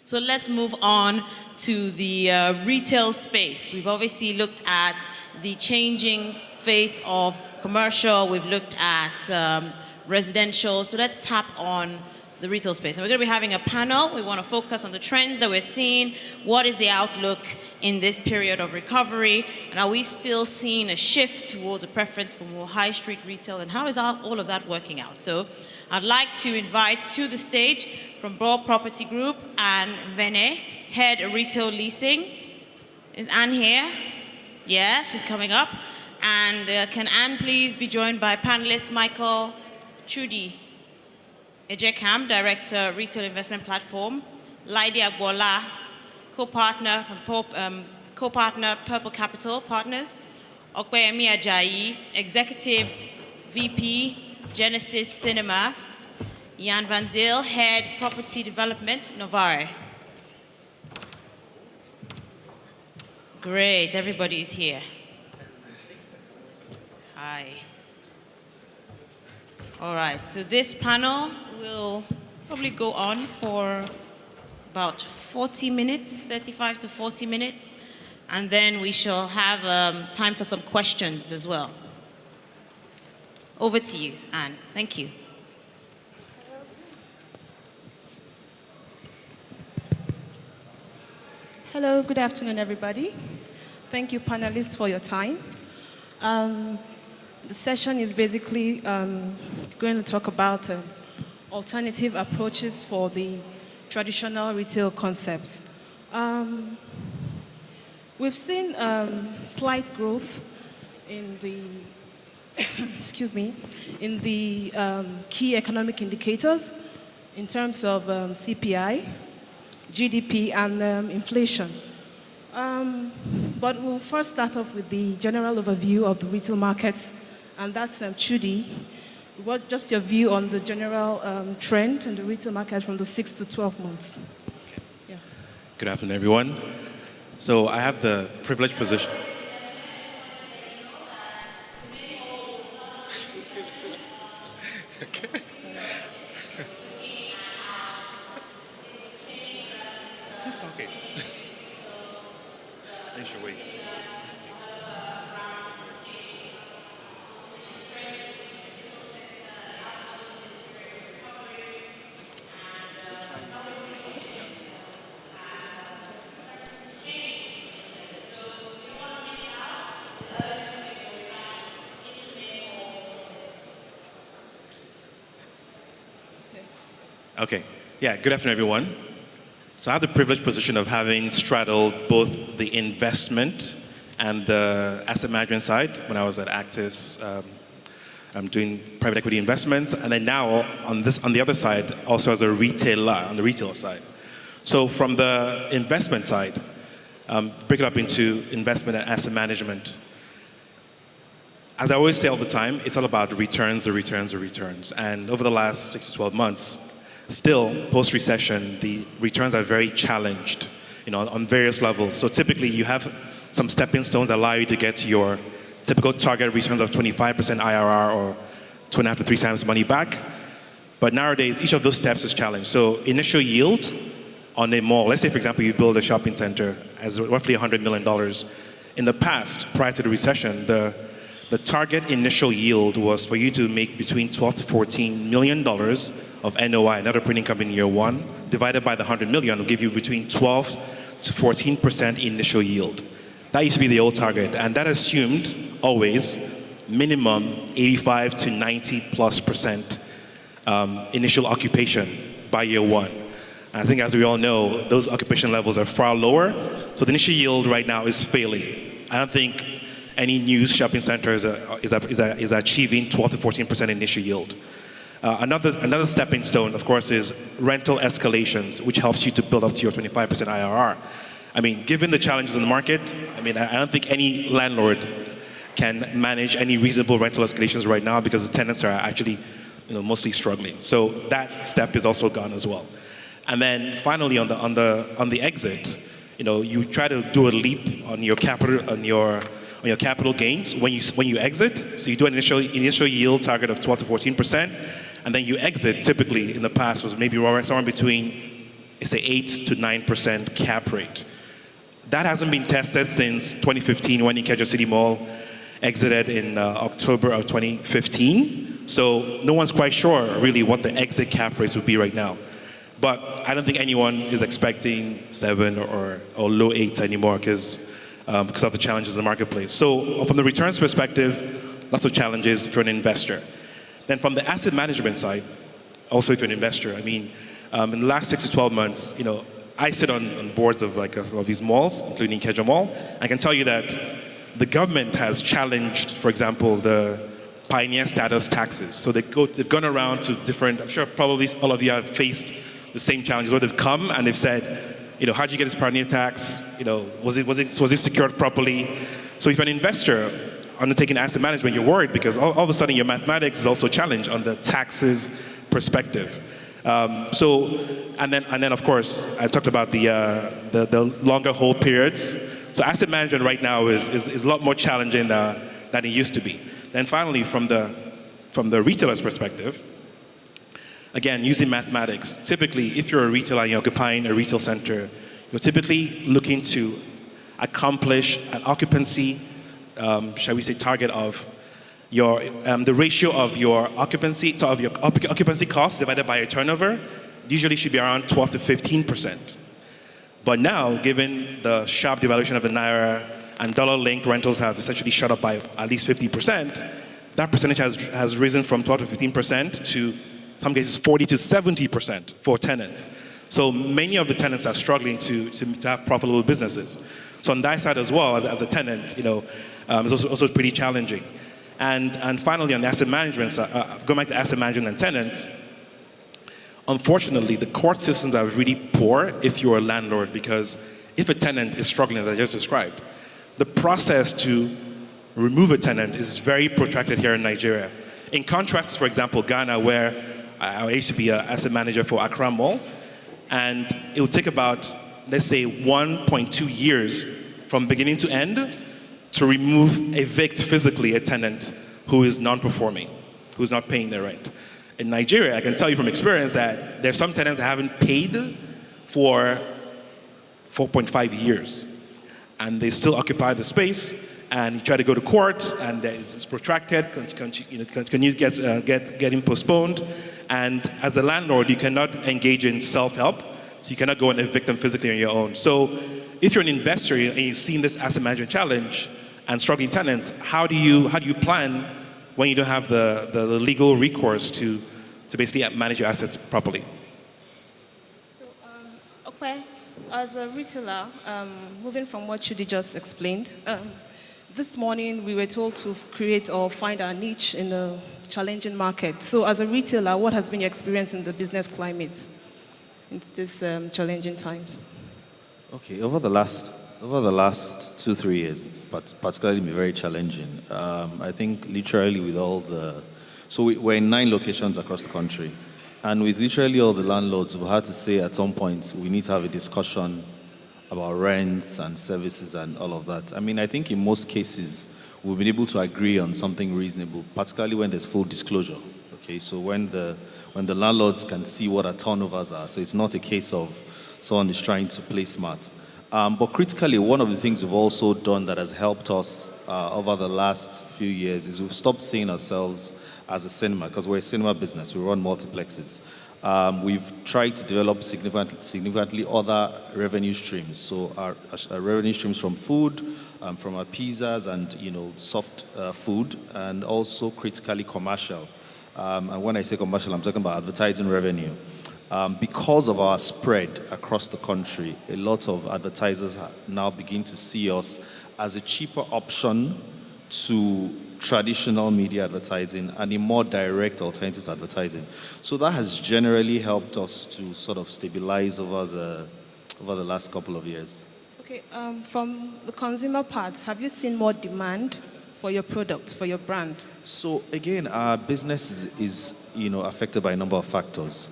So let's move on to the retail space. We've obviously looked at the changing face of commercial. We've looked at residential. So let's tap on the retail space. And we're going to be having a panel. We want to focus on the trends that we're seeing. What is the outlook in this period of recovery? And are we still seeing a shift towards a preference for more high street retail? And how is all of that working out? So I'd like to invite to the stage from Broad Property Group, Nvene, Head of Retail Leasing. Is Anne here? Yeah, she's coming up. And can Anne please be joined by panelist Michael Chudi Ejekam, Director, Retail Investment Platform, Laide Agbola, co-partner from co-partner Purple Capital Partners, Okpeyemi Ajayi, Executive VP, Genesis Cinema, Jan Van Zyl, Head Property Development, Novare. Great, everybody is here. Hi. All right, so this panel will probably go on for about 40 minutes, 35 to 40 minutes, and then we shall have time for some questions as well. Over to you, Anne. Thank you. Hello, good afternoon, everybody. Thank you, panelists, for your time. The session is basically going to talk about alternative approaches for the traditional retail concepts. We've seen slight growth in the excuse me, in the key economic indicators in terms of CPI, GDP, and inflation. But we'll first start off with the general overview of the retail market, and that's Chudi. What just your view on the general trend in the retail market from the 6 to 12 months? Yeah. Good afternoon, everyone. So I have the privileged position. It's okay. I should wait. Okay. Yeah, good afternoon, everyone. So I have the privileged position of having straddled both the investment and the asset management side when I was at Actis. I'm doing private equity investments, and then now on the other side, also as a retailer on the retail side. So from the investment side, break it up into investment and asset management. As I always say all the time, it's all about the returns, the returns, the returns. And over the last 6 to 12 months, still, post-recession, the returns are very challenged, on various levels. So typically, you have some stepping stones that allow you to get to your typical target returns of 25% IRR or 2.5 to 3 times money back. But nowadays, each of those steps is challenged. So initial yield on a mall, let's say, for example, you build a shopping center as roughly $100 million. In the past, prior to the recession, the target initial yield was for you to make between $12 to $14 million of NOI, net operating income in year one, divided by the 100 million will give you between 12 to 14% initial yield. That used to be the old target, and that assumed always minimum 85 to 90+% initial occupation by year one. And I think, as we all know, those occupation levels are far lower, so the initial yield right now is failing. I don't think any new shopping center is achieving 12 to 14% initial yield. Another stepping stone, of course, is rental escalations, which helps you to build up to your 25% IRR. I mean, given the challenges in the market, I don't think any landlord can manage any reasonable rental escalations right now because the tenants are actually, mostly struggling. So that step is also gone as well. And then finally, on the exit, you try to do a leap on your capital gains when you exit. So you do an initial yield target of 12 to 14%. And then you exit, typically in the past was maybe somewhere between it's a 8 to 9% cap rate. That hasn't been tested since 2015 when Ikeja City Mall exited in October of 2015. So no one's quite sure really what the exit cap rates would be right now. But I don't think anyone is expecting 7 or low 8s anymore because of the challenges in the marketplace. So from the returns perspective, lots of challenges for an investor. Then from the asset management side, also if you're an investor, I mean, in the last 6 to 12 months, I sit on boards of of these malls, including Ikeja Mall. I can tell you that the government has challenged, for example, the pioneer status taxes. So they've gone around to different, I'm sure probably all of you have faced the same challenges where they've come and they've said, how did you get this pioneer tax? Was it secured properly? So if you're an investor undertaking asset management, you're worried because all of a sudden your mathematics is also challenged on the taxes perspective. And then of course I talked about the longer hold periods. So asset management right now is a lot more challenging than it used to be. Then finally, from the retailer's perspective, again, using mathematics, typically if you're a retailer and you're occupying a retail center, you're typically looking to accomplish an occupancy, shall we say, target of your the ratio of your occupancy, so of your occupancy cost divided by your turnover, usually should be around 12 to 15%. But now, given the sharp devaluation of the naira and dollar-linked rentals have essentially shot up by at least 50%, that percentage has risen from 12 to 15% to some cases 40 to 70% for tenants. So many of the tenants are struggling to have profitable businesses. So on that side as well, as a tenant, it's also pretty challenging. And finally, on the asset management side, going back to asset management and tenants, unfortunately, the court systems are really poor if you're a landlord, because if a tenant is struggling, as I just described, the process to remove a tenant is very protracted here in Nigeria. In contrast, for example, Ghana, where I used to be an asset manager for Accra Mall, and it would take about, let's say, 1.2 years from beginning to end to evict physically a tenant who is non-performing, who's not paying their rent. In Nigeria, I can tell you from experience that there's some tenants that haven't paid for 4.5 years, and they still occupy the space, and you try to go to court, and it's protracted, getting postponed, and as a landlord, you cannot engage in self-help, so you cannot go and evict them physically on your own. So if you're an investor and you've seen this asset management challenge and struggling tenants, how do you plan when you don't have the legal recourse to basically manage your assets properly? So, okay, as a retailer, moving from what Chudi just explained, this morning we were told to create or find our niche in the challenging market. So as a retailer, what has been your experience in the business climate in these challenging times? Okay, over the last 2-3 years, it's particularly been very challenging. I think literally with all we're in 9 locations across the country, and with literally all the landlords, we had to say at some point we need to have a discussion about rents and services and all of that. I mean, I think in most cases we've been able to agree on something reasonable, particularly when there's full disclosure. Okay, so when the landlords can see what our turnovers are, so it's not a case of someone is trying to play smart. But critically, one of the things we've also done that has helped us over the last few years is we've stopped seeing ourselves as a cinema, because we're a cinema business. We run multiplexes. We've tried to develop significantly other revenue streams. So our revenue streams from food, from our pizzas and soft food, and also critically commercial. And when I say commercial, I'm talking about advertising revenue. Because of our spread across the country, a lot of advertisers now begin to see us as a cheaper option to traditional media advertising and a more direct alternative to advertising. So that has generally helped us to sort of stabilize over the last couple of years. Okay, from the consumer part, have you seen more demand for your product, for your brand? So again, our business is affected by a number of factors.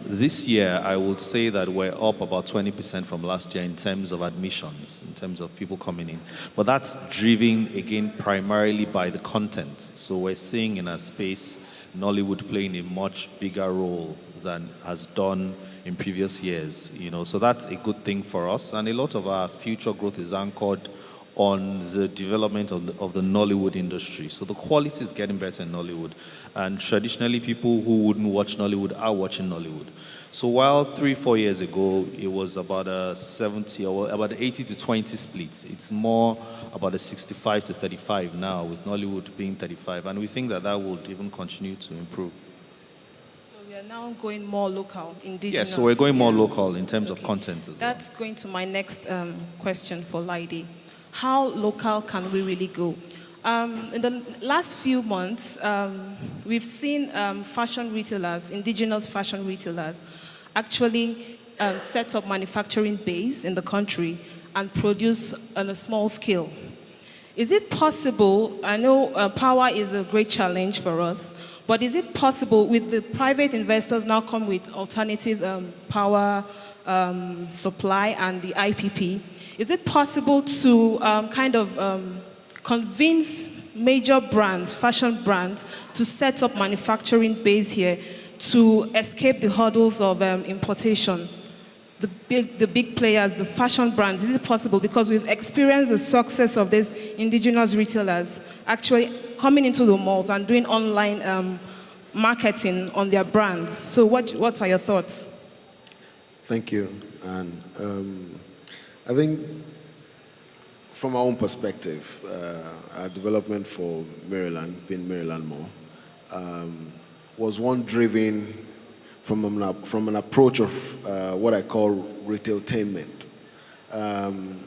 This year, I would say that we're up about 20% from last year in terms of admissions, in terms of people coming in. But that's driven, again, primarily by the content. So we're seeing in our space Nollywood playing a much bigger role than has done in previous years. So that's a good thing for us. And a lot of our future growth is anchored on the development of the Nollywood industry. So the quality is getting better in Nollywood. And traditionally, people who wouldn't watch Nollywood are watching Nollywood. So while 3-4 years ago, it was about a 70 or about 80 to 20 split, it's more about a 65 to 35 now, with Nollywood being 35. And we think that would even continue to improve. So we are now going more local, indigenous. Yes, so we're going more local in terms of content as well. That's going to my next question for Laide. How local can we really go? In the last few months, we've seen fashion retailers, indigenous fashion retailers, actually set up manufacturing base in the country and produce on a small scale. Is it possible, I know power is a great challenge for us, but is it possible with the private investors now come with alternative power supply and the IPP, is it possible to convince major brands, fashion brands, to set up manufacturing base here to escape the hurdles of importation? The big players, the fashion brands, is it possible? Because we've experienced the success of these indigenous retailers actually coming into the malls and doing online marketing on their brands. So what are your thoughts? Thank you. And I think from our own perspective, our development for Maryland, being Maryland Mall, was one driven from an approach of what I call retailtainment,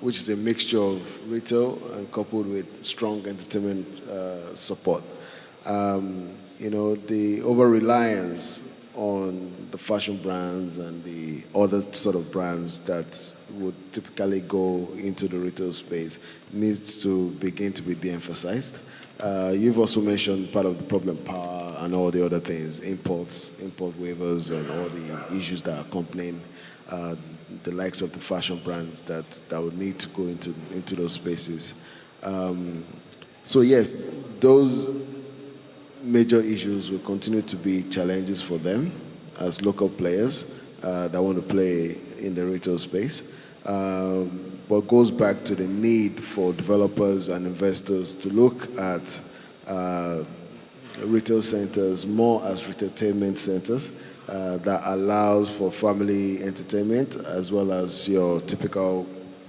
which is a mixture of retail and coupled with strong entertainment support. The over-reliance on the fashion brands and the other sort of brands that would typically go into the retail space needs to begin to be de-emphasized. You've also mentioned part of the problem, power and all the other things, import waivers and all the issues that are accompanying the likes of the fashion brands that would need to go into those spaces. So yes, those major issues will continue to be challenges for them as local players that want to play in the retail space. But goes back to the need for developers and investors to look at retail centers more as retailtainment centers that allows for family entertainment as well as your typical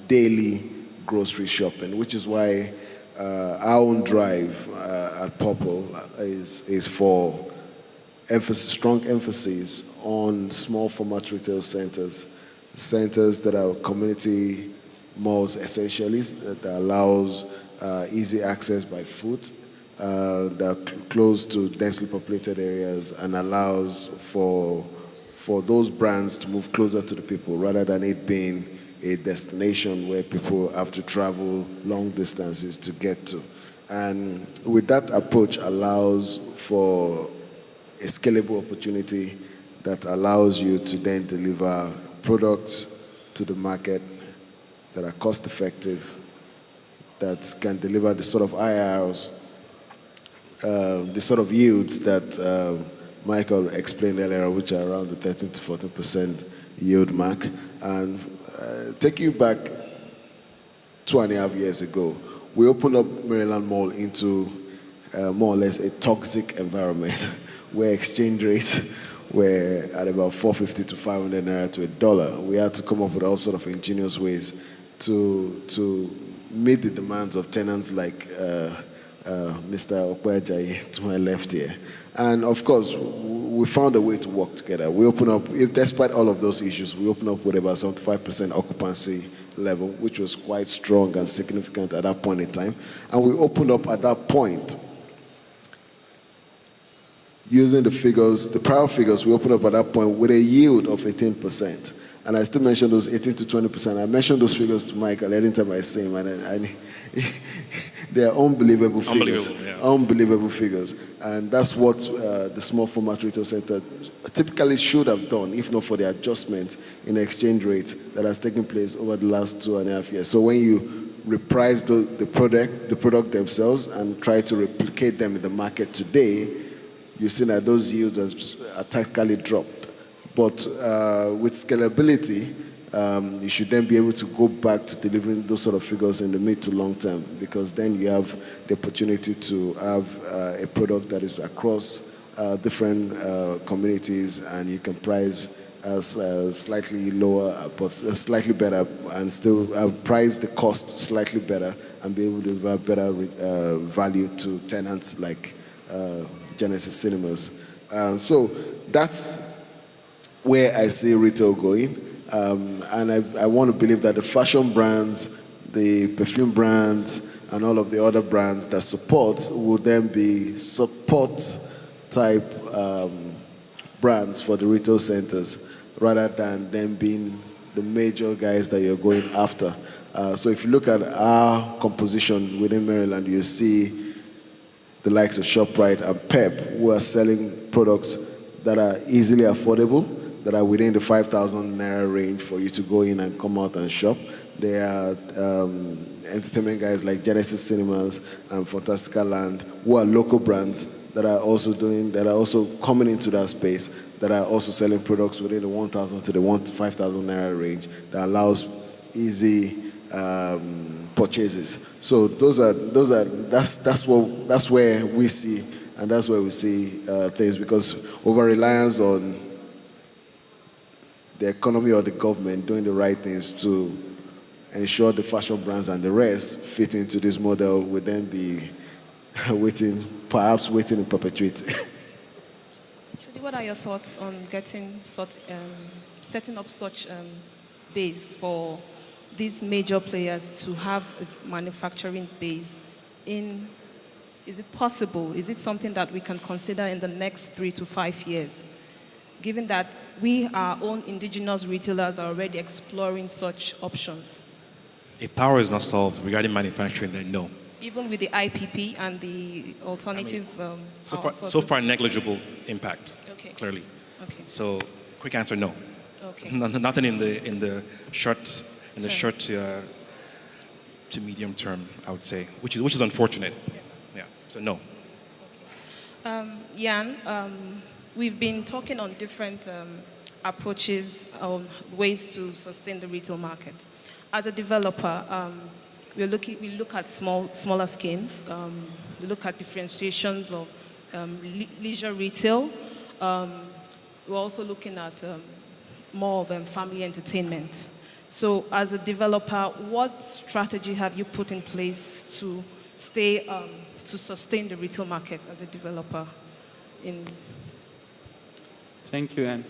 daily grocery shopping, which is why our own drive at Purple is for strong emphasis on small format retail centers that are community malls essentially, that allows easy access by foot, that are close to densely populated areas and allows for those brands to move closer to the people rather than it being a destination where people have to travel long distances to get to. And with that approach allows for a scalable opportunity that allows you to then deliver products to the market that are cost effective, that can deliver the sort of IRRs, the sort of yields that Michael explained earlier, which are around the 13 to 14% yield mark. And take you back 2.5 years ago, we opened up Maryland Mall into more or less a toxic environment where exchange rates were at about 450 to 500 naira to $1. We had to come up with all sort of ingenious ways to meet the demands of tenants like Mr. Okwejayi to my left here. And of course, we found a way to work together. We opened up, despite all of those issues, we opened up with about 75% occupancy level, which was quite strong and significant at that point in time. And we opened up at that point, using the prior figures, we opened up at that point with a yield of 18%. And I still mention those 18 to 20%. I mentioned those figures to Michael anytime I see him, and they are unbelievable figures. Unbelievable figures. And that's what the small format retail center typically should have done, if not for the adjustment in exchange rates that has taken place over the last 2.5 years. So when you reprice the product themselves and try to replicate them in the market today, you see that those yields are tactically dropped But with scalability, you should then be able to go back to delivering those sort of figures in the mid to long term, because then you have the opportunity to have a product that is across different communities, and you can price as slightly lower but slightly better, and still price the cost slightly better and be able to have better value to tenants like Genesis Cinemas. So that's where I see retail going. And I want to believe that the fashion brands, the perfume brands, and all of the other brands that support will then be support type brands for the retail centers, rather than them being the major guys that you're going after. So if you look at our composition within Maryland, you see the likes of ShopRite and Pep, who are selling products that are easily affordable, that are within the 5,000 naira range for you to go in and come out and shop. There are entertainment guys like Genesis Cinemas and Fantastica Land, who are local brands that are also coming into that space, that are also selling products within the 1,000 to the 5,000 naira range that allows easy purchases. So that's where we see, and that's where we see things, because over reliance on the economy or the government doing the right things to ensure the fashion brands and the rest fit into this model would then be perhaps waiting in perpetuity. Trudy, what are your thoughts on setting up such base for these major players to have a manufacturing base in? Is it possible? Is it something that we can consider in the next 3 to 5 years? Given that we, our own indigenous retailers, are already exploring such options. If power is not solved regarding manufacturing, then no. Even with the IPP and the alternative So far, negligible impact, okay. Clearly. Okay. So, quick answer, no. Okay. Nothing in the short to medium term, I would say, which is unfortunate. Yeah. So no. Okay. Jan, we've been talking on different approaches on ways to sustain the retail market. As a developer, we look at smaller schemes. We look at differentiations of leisure retail. We're also looking at more of family entertainment. So, as a developer, what strategy have you put in place to sustain the retail market as a developer? Thank you, Anne.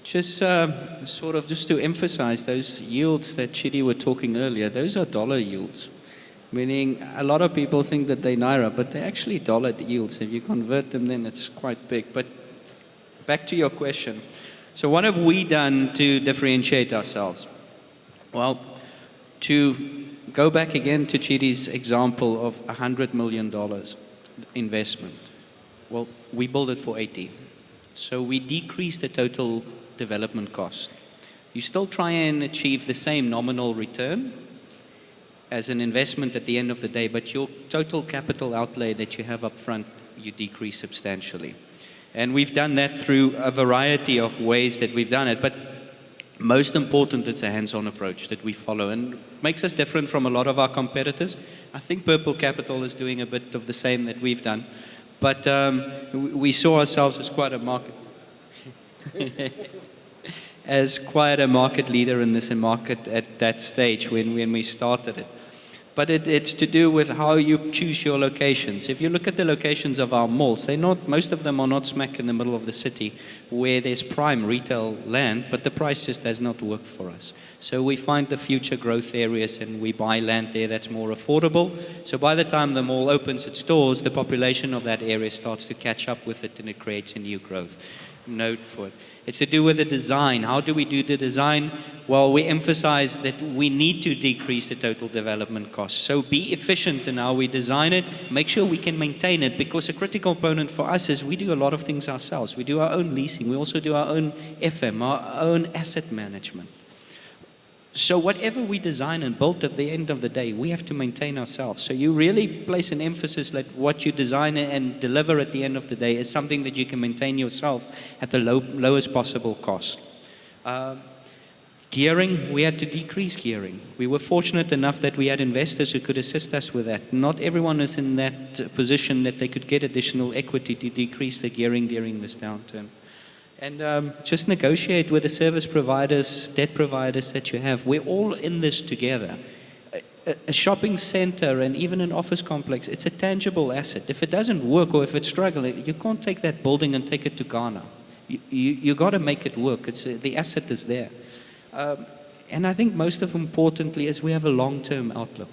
Just just to emphasize those yields that Chidi were talking earlier, those are dollar yields. Meaning a lot of people think that they're Naira, but they're actually dollar yields. If you convert them, then it's quite big. But back to your question. So what have we done to differentiate ourselves? Well, to go back again to Chidi's example of $100 million investment. Well, we built it for 80. So we decrease the total development cost. You still try and achieve the same nominal return as an investment at the end of the day, but your total capital outlay that you have up front, you decrease substantially. And we've done that through a variety of ways that we've done it, but most important, it's a hands-on approach that we follow, and makes us different from a lot of our competitors. I think Purple Capital is doing a bit of the same that we've done. But we saw ourselves as quite a market leader in this market at that stage when we started it. But it's to do with how you choose your locations. If you look at the locations of our malls, most of them are not smack in the middle of the city where there's prime retail land, but the price just does not work for us. So we find the future growth areas and we buy land there that's more affordable. So by the time the mall opens its doors, the population of that area starts to catch up with it and it creates a new growth node for it. It's to do with the design. How do we do the design? Well, we emphasize that we need to decrease the total development cost. So be efficient in how we design it. Make sure we can maintain it, because a critical component for us is we do a lot of things ourselves. We do our own leasing. We also do our own FM, our own asset management. So whatever we design and build at the end of the day, we have to maintain ourselves. So you really place an emphasis that what you design and deliver at the end of the day is something that you can maintain yourself at the lowest possible cost. Gearing, we had to decrease gearing. We were fortunate enough that we had investors who could assist us with that. Not everyone is in that position that they could get additional equity to decrease the gearing during this downturn. And just negotiate with the service providers, debt providers that you have. We're all in this together. A shopping center and even an office complex, it's a tangible asset. If it doesn't work or if it's struggling, you can't take that building and take it to Ghana. You got to make it work. The asset is there. And I think most of importantly is we have a long-term outlook.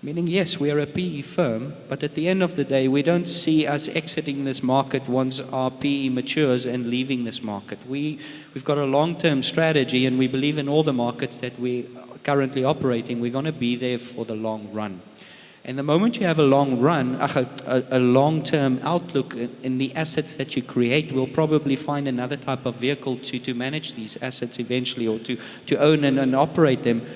Meaning, yes, we are a PE firm, but at the end of the day, we don't see us exiting this market once our PE matures and leaving this market. We've got a long-term strategy, and we believe in all the markets that we are currently operating, we're going to be there for the long run. And the moment you have a long run, a long-term outlook in the assets that you create, we'll probably find another type of vehicle to manage these assets eventually, or to own and operate them.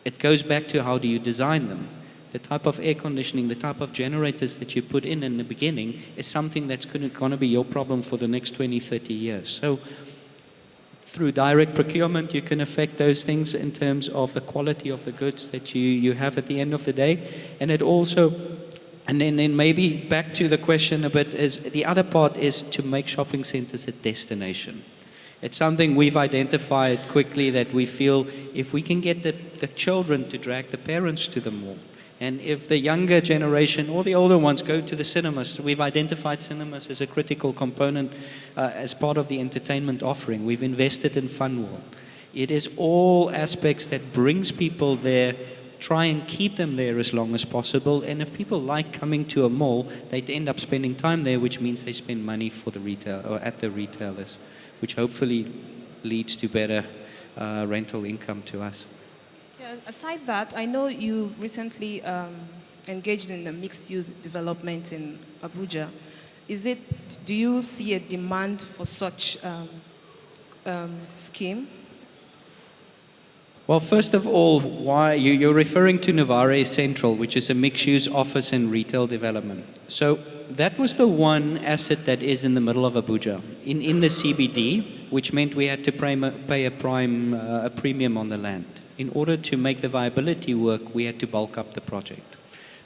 It goes back to how do you design them. The type of air conditioning, the type of generators that you put in the beginning is something that's going to be your problem for the next 20, 30 years. So through direct procurement, you can affect those things in terms of the quality of the goods that you have at the end of the day. And it also, and then maybe back to the question a bit, is the other part is to make shopping centers a destination. It's something we've identified quickly that we feel if we can get the children to drag the parents to the mall, and if the younger generation or the older ones go to the cinemas, we've identified cinemas as a critical component as part of the entertainment offering. We've invested in Funworld. It is all aspects that brings people there, try and keep them there as long as possible. And if people like coming to a mall, they end up spending time there, which means they spend money for the retail or at the retailers, which hopefully leads to better rental income to us. Yeah, aside that, I know you recently engaged in a mixed-use development in Abuja. Do you see a demand for such scheme? Well, first of all, why you're referring to Nvene Central, which is a mixed-use office and retail development. So that was the one asset that is in the middle of Abuja, in the CBD, which meant we had to pay a premium on the land. In order to make the viability work, we had to bulk up the project.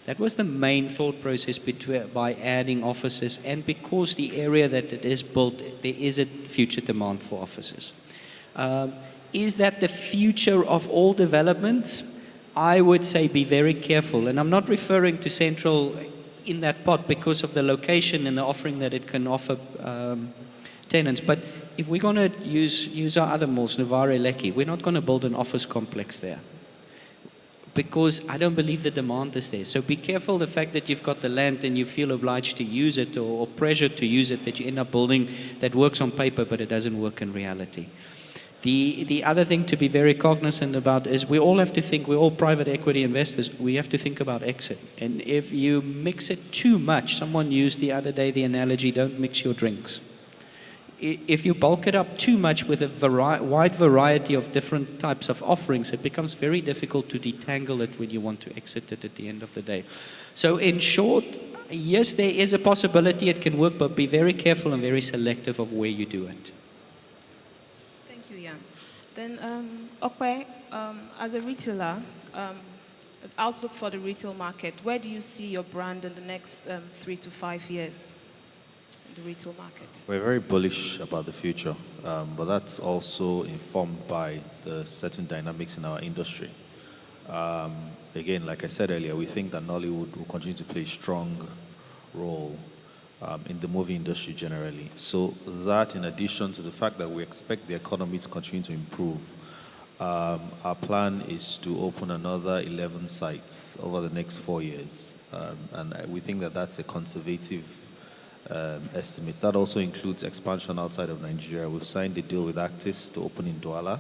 That was the main thought process by adding offices, and because the area that it is built, there is a future demand for offices. Is that the future of all developments? I would say be very careful, and I'm not referring to Central in that pot because of the location and the offering that it can offer tenants, but if we're going to use our other malls, Nvene Lekki, we're not going to build an office complex there because I don't believe the demand is there. So be careful the fact that you've got the land and you feel obliged to use it or pressure to use it, that you end up building that works on paper but it doesn't work in reality. The other thing to be very cognizant about is we all have to think, we're all private equity investors, we have to think about exit. And if you mix it too much, someone used the other day the analogy, don't mix your drinks. If you bulk it up too much with a wide variety of different types of offerings, it becomes very difficult to detangle it when you want to exit it at the end of the day. So in short, yes, there is a possibility it can work, but be very careful and very selective of where you do it. Thank you, Jan. Then, Okwe, as a retailer, outlook for the retail market, where do you see your brand in the next 3 to 5 years? The retail market? We're very bullish about the future, but that's also informed by the certain dynamics in our industry. Again, like I said earlier, we think that Nollywood will continue to play a strong role in the movie industry generally. So that, in addition to the fact that we expect the economy to continue to improve, our plan is to open another 11 sites over the next 4 years. And we think that that's a conservative estimates. That also includes expansion outside of Nigeria. We've signed a deal with Actis to open in Douala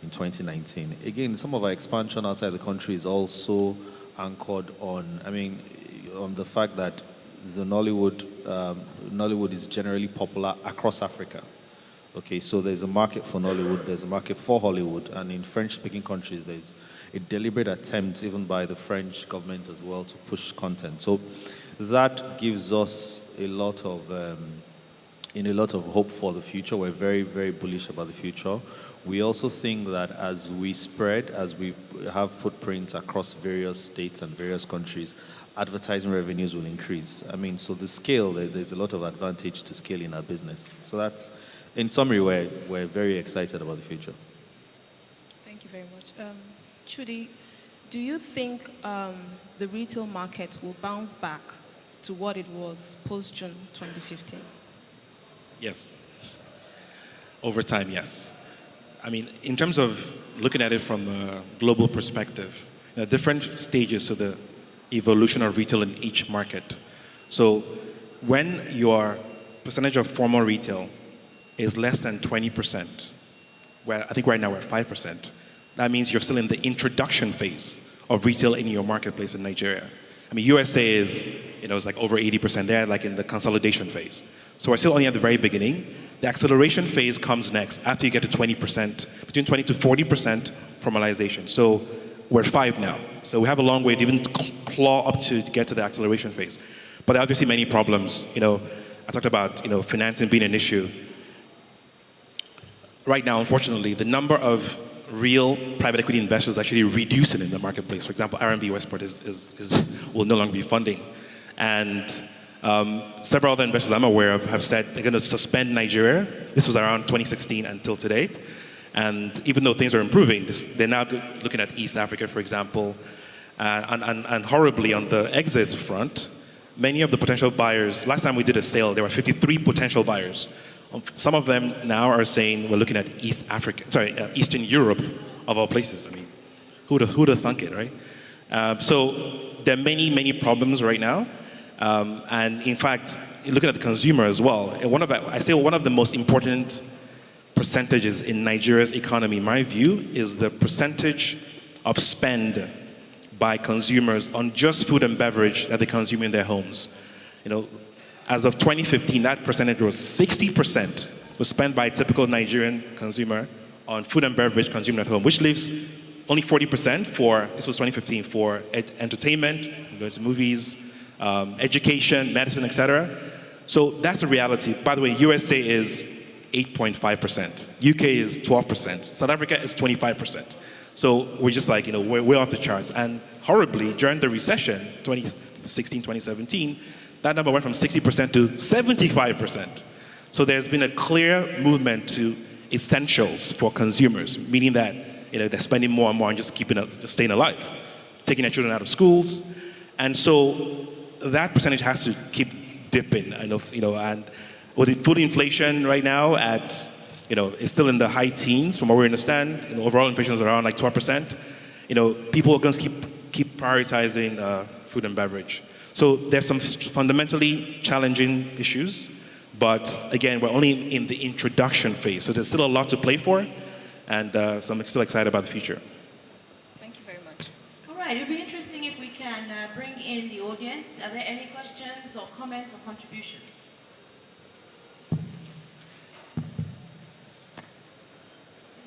in 2019. Again, some of our expansion outside the country is also anchored on the fact that the Nollywood is generally popular across Africa. Okay, so there's a market for Nollywood, there's a market for Hollywood, and in French-speaking countries, there's a deliberate attempt, even by the French government as well, to push content. So that gives us a lot of hope for the future. We're very, very bullish about the future. We also think that as we spread, as we have footprints across various states and various countries, advertising revenues will increase. I mean, so the scale, there's a lot of advantage to scale in our business. So that's, in summary, we're very excited about the future. Thank you very much. Chudi, do you think the retail market will bounce back to what it was post-June 2015? Yes. Over time, yes. I mean, in terms of looking at it from a global perspective, there are different stages to the evolution of retail in each market. So when your percentage of formal retail is less than 20%, where I think right now we're at 5%, that means you're still in the introduction phase of retail in your marketplace in Nigeria. I mean, USA is, it's like over 80% there, like in the consolidation phase. So we're still only at the very beginning. The acceleration phase comes next after you get to 20%, between 20 to 40% formalization. So we're at 5 now. So we have a long way to even claw up to get to the acceleration phase. But there are obviously many problems. I talked about, financing being an issue. Right now, unfortunately, the number of real private equity investors is actually reducing in the marketplace. For example, R&B Westport will no longer be funding. And several other investors I'm aware of have said they're going to suspend Nigeria. This was around 2016 until to date. And even though things are improving, they're now looking at East Africa, for example. And horribly, on the exit front, many of the potential buyers, last time we did a sale, there were 53 potential buyers. Some of them now are saying we're looking at Eastern Europe, of all places. I mean, who'd have thunk it, right? So there are many, many problems right now. And in fact, looking at the consumer as well, one of the most important percentages in Nigeria's economy, in my view, is the percentage of spend by consumers on just food and beverage that they consume in their homes. As of 2015, that percentage was 60% was spent by a typical Nigerian consumer on food and beverage consumed at home, which leaves only 40% this was 2015, for entertainment, going to movies, education, medicine, etc. So that's a reality. By the way, USA is 8.5%. UK is 12%. South Africa is 25%. So we're just like, we're way off the charts. And horribly, during the recession, 2016, 2017, that number went from 60% to 75%. So there's been a clear movement to essentials for consumers, meaning that they're spending more and more on just staying alive, taking their children out of schools. And so that percentage has to keep dipping. And with the food inflation right now it's still in the high teens from what we understand. Overall inflation is around like 12%. People are going to keep prioritizing food and beverage. So there's some fundamentally challenging issues, but again, we're only in the introduction phase. So there's still a lot to play for, and so I'm still excited about the future. Thank you very much. All right, it would be interesting if we can bring in the audience. Are there any questions or comments or contributions?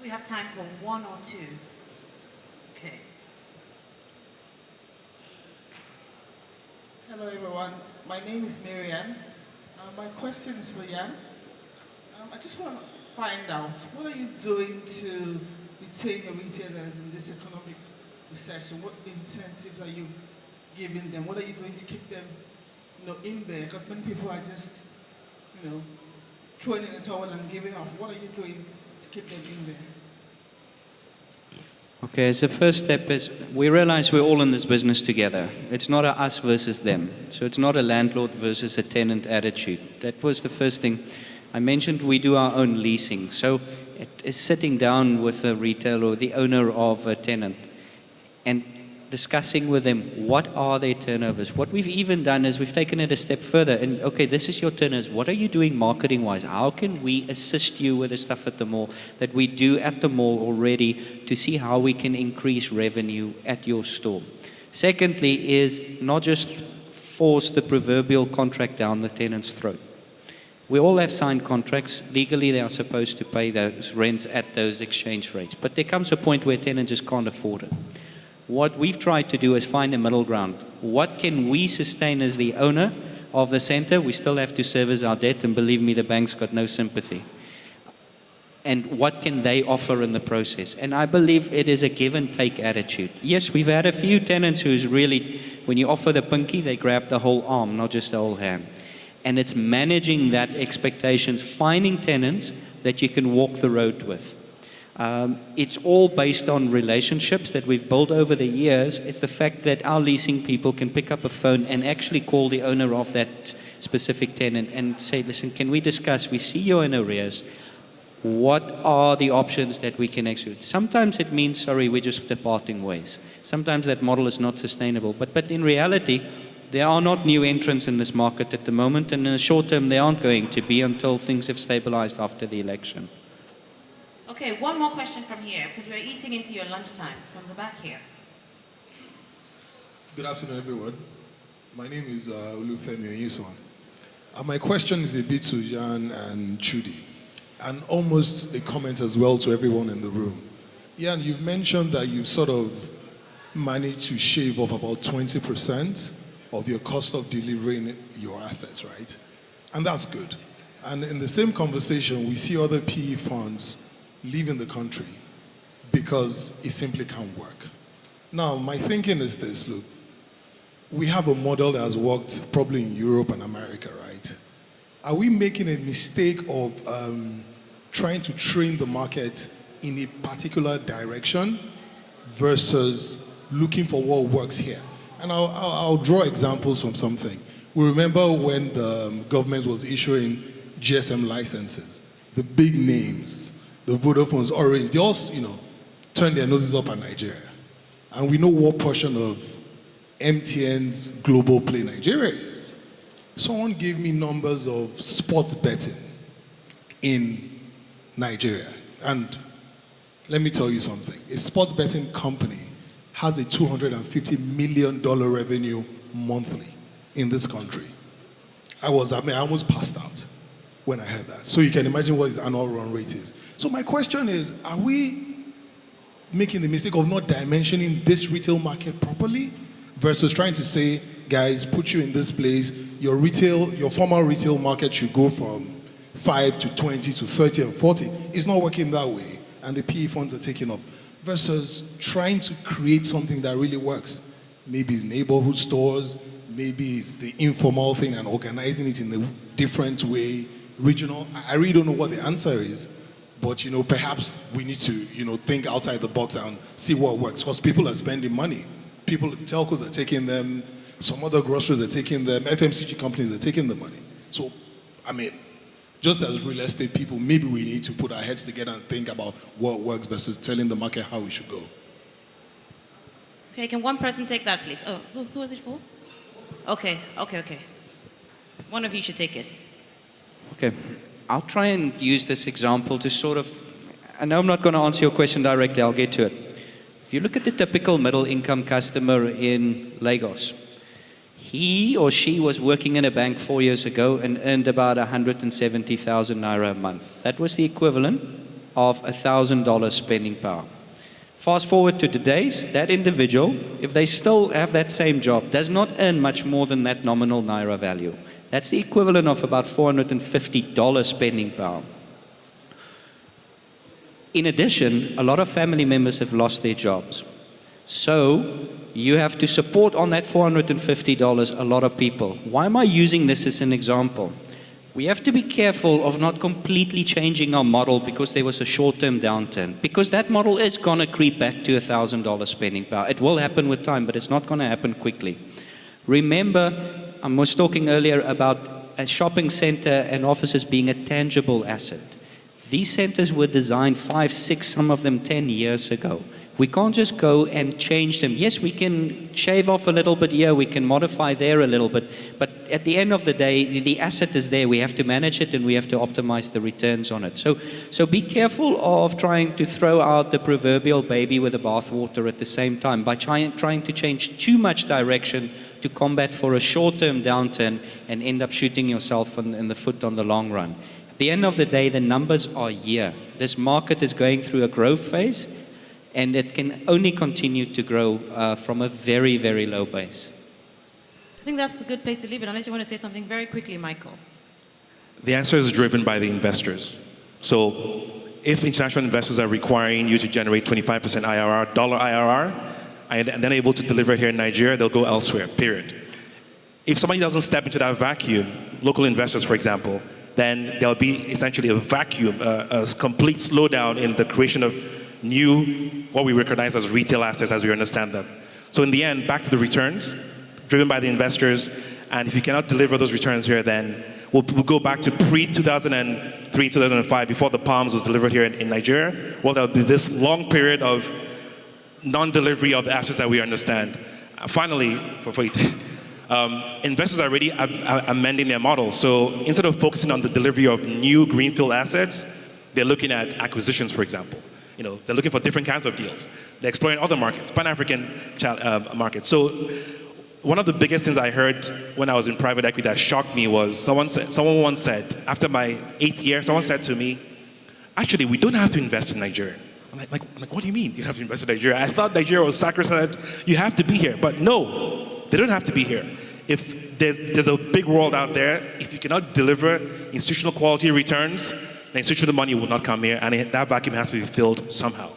We have time for one or two. Okay. Hello everyone, my name is Marianne. My question is for Jan. I just want to find out, what are you doing to retain your retailers in this economic recession? What incentives are you giving them? What are you doing to keep them in there? Because many people are just throwing in the towel and giving up. What are you doing to keep them in there? Okay, as the first step is we realize we're all in this business together. It's not a us versus them. So it's not a landlord versus a tenant attitude. That was the first thing. I mentioned we do our own leasing. So it is sitting down with a retailer or the owner of a tenant and discussing with them what are their turnovers. What we've even done is we've taken it a step further and okay, this is your turnovers. What are you doing marketing wise? How can we assist you with the stuff at the mall that we do at the mall already to see how we can increase revenue at your store? Secondly is not just force the proverbial contract down the tenant's throat. We all have signed contracts. Legally, they are supposed to pay those rents at those exchange rates. But there comes a point where a tenant just can't afford it. What we've tried to do is find a middle ground. What can we sustain as the owner of the center? We still have to service our debt, and believe me, the bank's got no sympathy. And what can they offer in the process? And I believe it is a give and take attitude. Yes, we've had a few tenants who's really, when you offer the pinky, they grab the whole arm, not just the whole hand. And it's managing that expectations, finding tenants that you can walk the road with. It's all based on relationships that we've built over the years. It's the fact that our leasing people can pick up a phone and actually call the owner of that specific tenant and say, listen, can we discuss? We see you're in arrears. What are the options that we can execute? Sometimes it means, sorry, we're just departing ways. Sometimes that model is not sustainable. But in reality, there are not new entrants in this market at the moment, and in the short term, they aren't going to be until things have stabilized after the election. Okay, one more question from here, because we're eating into your lunchtime. From the back here. Good afternoon, everyone. My name is Olufemi Oyinson. My question is a bit to Jan and Chudi, and almost a comment as well to everyone in the room. Jan, you've mentioned that you sort of managed to shave off about 20% of your cost of delivering your assets, right? And that's good. And in the same conversation, we see other PE funds leaving the country because it simply can't work. Now, my thinking is this, look, we have a model that has worked probably in Europe and America, right? Are we making a mistake of trying to train the market in a particular direction versus looking for what works here? And I'll draw examples from something. We remember when the government was issuing GSM licenses, the big names, the Vodafones, Orange, they all, turned their noses up at Nigeria. And we know what portion of MTN's global play Nigeria is. Someone gave me numbers of sports betting in Nigeria. And let me tell you something. A sports betting company has a $250 million revenue monthly in this country. I almost passed out when I heard that. So you can imagine what his annual run rate is. So my question is, are we making the mistake of not dimensioning this retail market properly versus trying to say, guys, put you in this place, your formal retail market should go from 5 to 20 to 30 and 40. It's not working that way, and the PE funds are taking off, versus trying to create something that really works. Maybe it's neighborhood stores, maybe it's the informal thing and organizing it in a different way, regional. I really don't know what the answer is. But, perhaps we need to, think outside the box and see what works. Because people are spending money. Telcos are taking them. Some other groceries are taking them. FMCG companies are taking the money. So, just as real estate people, maybe we need to put our heads together and think about what works versus telling the market how we should go. Okay, can one person take that, please? Oh, who was it for? Okay. One of you should take it. Okay. I'll try and use this example to sort of, I know I'm not going to answer your question directly, I'll get to it. If you look at the typical middle income customer in Lagos, he or she was working in a bank 4 years ago and earned about 170,000 naira a month. That was the equivalent of $1,000 spending power. Fast forward to today's, that individual, if they still have that same job, does not earn much more than that nominal naira value. That's the equivalent of about $450 spending power. In addition, a lot of family members have lost their jobs. So you have to support on that $450 a lot of people. Why am I using this as an example? We have to be careful of not completely changing our model because there was a short-term downturn. Because that model is going to creep back to $1,000 spending power. It will happen with time, but it's not going to happen quickly. Remember, I was talking earlier about a shopping center and offices being a tangible asset. These centers were designed 5, 6, some of them 10 years ago. We can't just go and change them. Yes, we can shave off a little bit here, we can modify there a little bit, but at the end of the day, the asset is there. We have to manage it and we have to optimize the returns on it. So be careful of trying to throw out the proverbial baby with the bathwater at the same time by trying to change too much direction to combat for a short-term downturn and end up shooting yourself in the foot on the long run. At the end of the day, the numbers are here. This market is going through a growth phase, and it can only continue to grow from a very, very low base. I think that's a good place to leave it, unless you want to say something very quickly, Michael. The answer is driven by the investors. So if international investors are requiring you to generate 25% IRR, dollar IRR, and then able to deliver it here in Nigeria, they'll go elsewhere, period. If somebody doesn't step into that vacuum, local investors, for example, then there'll be essentially a vacuum, a complete slowdown in the creation of new, what we recognize as retail assets as we understand them. So in the end, back to the returns, driven by the investors, and if you cannot deliver those returns here, then we'll go back to pre-2003, 2005, before the Palms was delivered here in Nigeria. Well, there'll be this long period of non-delivery of the assets that we understand. Finally, investors are already amending their models. So instead of focusing on the delivery of new greenfield assets, they're looking at acquisitions, for example. They're looking for different kinds of deals. They're exploring other markets, Pan-African markets. So one of the biggest things I heard when I was in private equity that shocked me was someone once said, after my 8th year, someone said to me, actually, we don't have to invest in Nigeria. I'm like, what do you mean you have to invest in Nigeria? I thought Nigeria was sacrosanct, you have to be here. But no, they don't have to be here. If there's a big world out there, if you cannot deliver institutional quality returns, the institutional money will not come here, and that vacuum has to be filled somehow.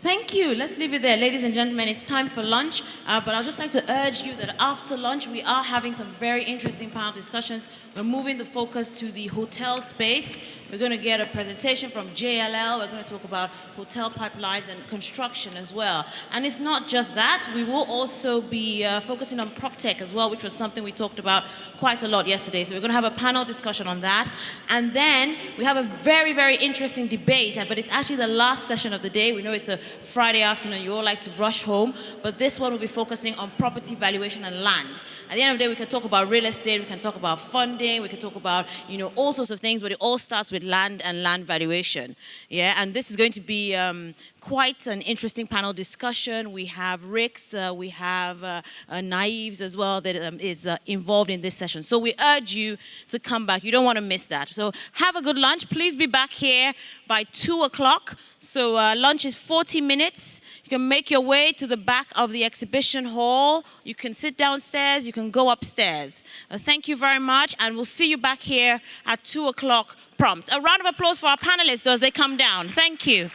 Thank you. Let's leave it there. Ladies and gentlemen, it's time for lunch, but I'd just like to urge you that after lunch, we are having some very interesting panel discussions. We're moving the focus to the hotel space. We're going to get a presentation from JLL. We're going to talk about hotel pipelines and construction as well. And it's not just that. We will also be focusing on PropTech as well, which was something we talked about quite a lot yesterday. So we're going to have a panel discussion on that. And then we have a very, very interesting debate, but it's actually the last session of the day. We know it's a Friday afternoon. You all like to rush home. But this one will be focusing on property valuation and land. At the end of the day, we can talk about real estate, we can talk about funding, we can talk about, all sorts of things, but it all starts with land and land valuation. Yeah, and this is going to be quite an interesting panel discussion. We have Ricks, we have Naives as well that is involved in this session. So we urge you to come back. You don't want to miss that. So have a good lunch. Please be back here by 2 o'clock. So lunch is 40 minutes. You can make your way to the back of the exhibition hall. You can sit downstairs. You can go upstairs. Thank you very much, and we'll see you back here at 2 o'clock prompt. A round of applause for our panelists as they come down. Thank you.